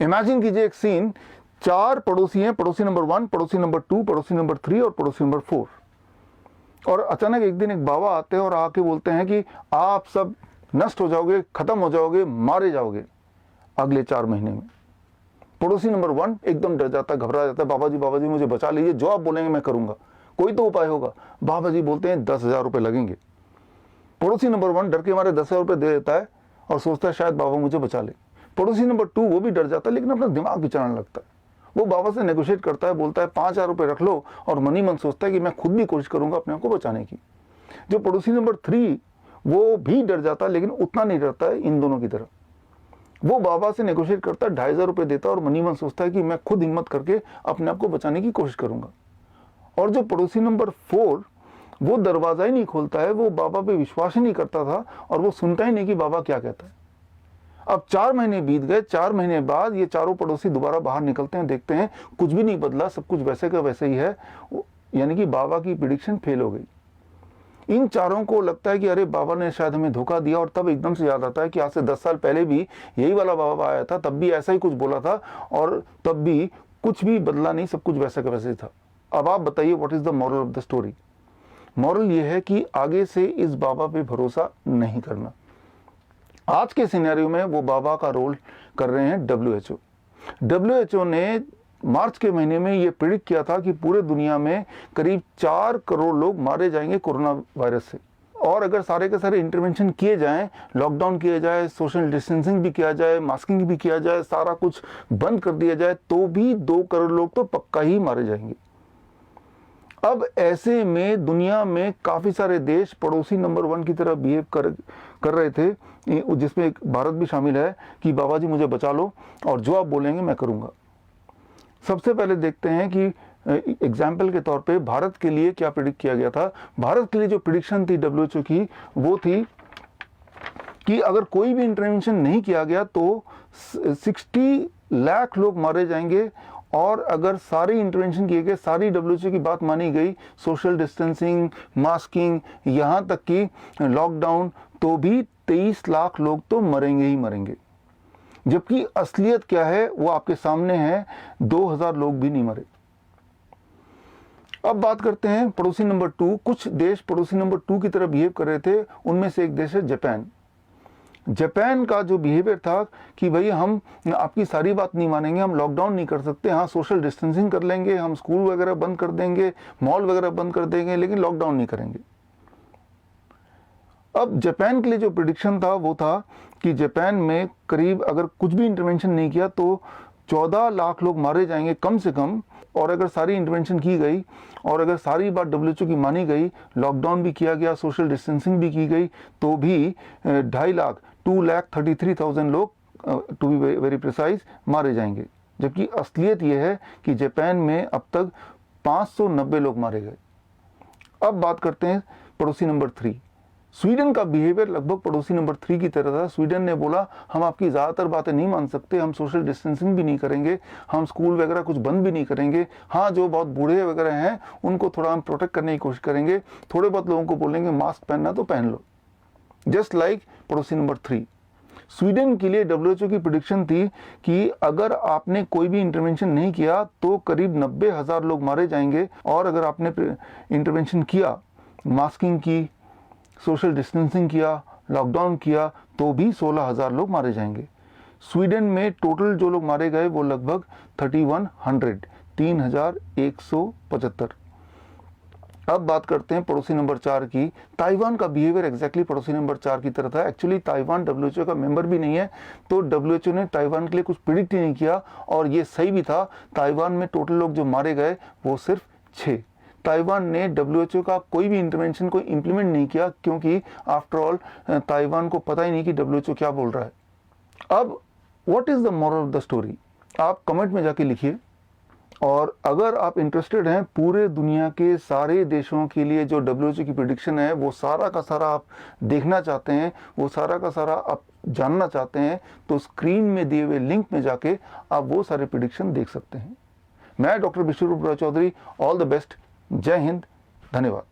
Imagine कीजिए एक scene, 4 पड़ोसी हैं, पड़ोसी नंबर 1, पड़ोसी नंबर 2, पड़ोसी नंबर 3 और पड़ोसी नंबर 4। और अचानक एक दिन एक बाबा आते हैं और आके बोलते हैं कि आप सब नष्ट हो जाओगे, खत्म हो जाओगे, मारे जाओगे अगले 4 महीने में। पड़ोसी नंबर 1 एकदम डर जाता है, घबरा जाता है, बाबा जी मुझे बचा लीजिए, जो आप बोलेंगे मैं करूंगा, कोई तो उपाय होगा। बाबा जी बोलते हैं 10,000 रुपये लगेंगे। पड़ोसी नंबर 1 डर के मारे 10,000 रुपये दे देता है और सोचता है शायद बाबा मुझे बचा ले। पड़ोसी नंबर 2 वो भी डर जाता है लेकिन अपना दिमाग भी चलाने लगता है। वो बाबा से नेगोशिएट करता है, बोलता है 5,000 रुपये रख लो, और मनी मन सोचता है कि मैं खुद भी कोशिश करूंगा अपने आप को बचाने की। जो पड़ोसी नंबर 3 वो भी डर जाता है लेकिन उतना नहीं डरता है इन दोनों की तरह। वो बाबा से नेगोशिएट करता है, 2,500 रुपये देता है और मनी मन सोचता है कि मैं खुद हिम्मत करके अपने आप को बचाने की कोशिश करूंगा। और जो पड़ोसी नंबर 4 वो दरवाजा ही नहीं खोलता है, वो बाबा पे विश्वास ही नहीं करता था और वो सुनता ही नहीं कि बाबा क्या कहता है। अब 4 महीने बीत गए। 4 महीने बाद ये चारों पड़ोसी दोबारा बाहर निकलते हैं, देखते हैं कुछ भी नहीं बदला, सब कुछ वैसे का वैसे ही है, यानी कि बाबा की प्रिडिक्शन फेल हो गई। इन चारों को लगता है कि अरे बाबा ने शायद हमें धोखा दिया, और तब एकदम से याद आता है कि आज से 10 साल पहले भी यही वाला बाबा आया था, तब भी ऐसा ही कुछ बोला था और तब भी कुछ भी बदला नहीं, सब कुछ वैसा का वैसे ही था। अब आप बताइए what is the moral of the story. Moral ये है कि आगे से इस बाबा पे भरोसा नहीं करना। आज के सिनेरियो में वो बाबा का रोल कर रहे हैं WHO। WHO ने मार्च के महीने में ये प्रिडिक्ट किया था कि पूरे दुनिया में करीब 4 करोड़ लोग मारे जाएंगे कोरोना वायरस से, और अगर सारे के सारे इंटरवेंशन किए जाएं, लॉकडाउन किया जाए, सोशल डिस्टेंसिंग भी किया जाए, मास्किंग भी किया जाए, सारा कुछ बंद कर दिया जाए, तो भी 2 करोड़ लोग तो पक्का ही मारे जाएंगे। अब ऐसे में दुनिया में काफी सारे देश पड़ोसी नंबर 1 की तरह बिहेव कर रहे थे, जिसमें एक भारत भी शामिल है, कि बाबा जी मुझे बचा लो और जो आप बोलेंगे मैं करूंगा। सबसे पहले देखते हैं कि एग्जाम्पल के तौर पे भारत के लिए क्या प्रिडिक्ट किया गया था। भारत के लिए जो प्रिडिक्शन थी WHO की, वो थी कि अगर कोई भी इंटरवेंशन नहीं किया गया तो 60 लाख लोग मारे जाएंगे, और अगर सारे इंटरवेंशन किए गए, सारी WHO की बात मानी गई, सोशल डिस्टेंसिंग, मास्किंग, यहाँ तक कि लॉकडाउन, तो भी 23 लाख लोग तो मरेंगे ही मरेंगे। जबकि असलियत क्या है वो आपके सामने है, 2,000 लोग भी नहीं मरे। अब बात करते हैं पड़ोसी नंबर 2। कुछ देश पड़ोसी नंबर 2 की तरह बिहेव कर रहे थे, उनमें से एक देश है जापान। जापान का जो बिहेवियर था कि भाई हम आपकी सारी बात नहीं मानेंगे, हम लॉकडाउन नहीं कर सकते, हाँ सोशल डिस्टेंसिंग कर लेंगे, हम स्कूल वगैरह बंद कर देंगे, मॉल वगैरह बंद कर देंगे, लेकिन लॉकडाउन नहीं करेंगे। अब जापान के लिए जो प्रिडिक्शन था वो था कि जापान में करीब अगर कुछ भी इंटरवेंशन नहीं किया तो 14 लाख लोग मारे जाएंगे कम से कम, और अगर सारी इंटरवेंशन की गई और अगर सारी बात WHO की मानी गई, लॉकडाउन भी किया गया, सोशल डिस्टेंसिंग भी की गई, तो भी 2.5 लाख 2,33,000 लोग टू बी वेरी प्रिसाइज मारे जाएंगे। जबकि असलियत यह है कि जापान में अब तक 590 लोग मारे गए। अब बात करते हैं पड़ोसी नंबर 3। स्वीडन का बिहेवियर लगभग पड़ोसी नंबर 3 की तरह था। स्वीडन ने बोला हम आपकी ज़्यादातर बातें नहीं मान सकते, हम सोशल डिस्टेंसिंग भी नहीं करेंगे, हम स्कूल वगैरह कुछ बंद भी नहीं करेंगे, हाँ जो बहुत बूढ़े वगैरह हैं उनको थोड़ा हम प्रोटेक्ट करने की कोशिश करेंगे, थोड़े बहुत लोगों को बोलेंगे मास्क पहनना तो पहन लो, जस्ट लाइक पड़ोसी नंबर 3। स्वीडन के लिए WHO की प्रिडिक्शन थी कि अगर आपने कोई भी इंटरवेंशन नहीं किया तो करीब 90,000 लोग मारे जाएंगे, और अगर आपने इंटरवेंशन किया, मास्किंग की, सोशल डिस्टेंसिंग किया, लॉकडाउन किया, तो भी 16,000 लोग मारे जाएंगे। स्वीडन में टोटल जो लोग मारे गए वो लगभग 3,175। अब बात करते हैं पड़ोसी नंबर 4 की। ताइवान का बिहेवियर एग्जैक्टली पड़ोसी नंबर 4 की तरह था। एक्चुअली ताइवान WHO का मेंबर भी नहीं है, तो WHO ने ताइवान के लिए कुछ प्रिडिक्ट ही नहीं किया, और ये सही भी था। ताइवान में टोटल लोग जो मारे गए वो सिर्फ 6। ताइवान ने WHO का कोई भी इंटरवेंशन को इम्प्लीमेंट नहीं किया, क्योंकि आफ्टर ऑल ताइवान को पता ही नहीं कि WHO क्या बोल रहा है। अब what is the moral of the story, आप कमेंट में जाके लिखिए। और अगर आप इंटरेस्टेड हैं पूरे दुनिया के सारे देशों के लिए जो WHO की प्रिडिक्शन है वो सारा का सारा आप देखना चाहते हैं, वो सारा का सारा आप जानना चाहते हैं, तो स्क्रीन में दिए हुए लिंक में जाके आप वो सारे प्रिडिक्शन देख सकते हैं। मैं doctor Vishwaroop Chaudhary, all the best, जय हिंद, धन्यवाद।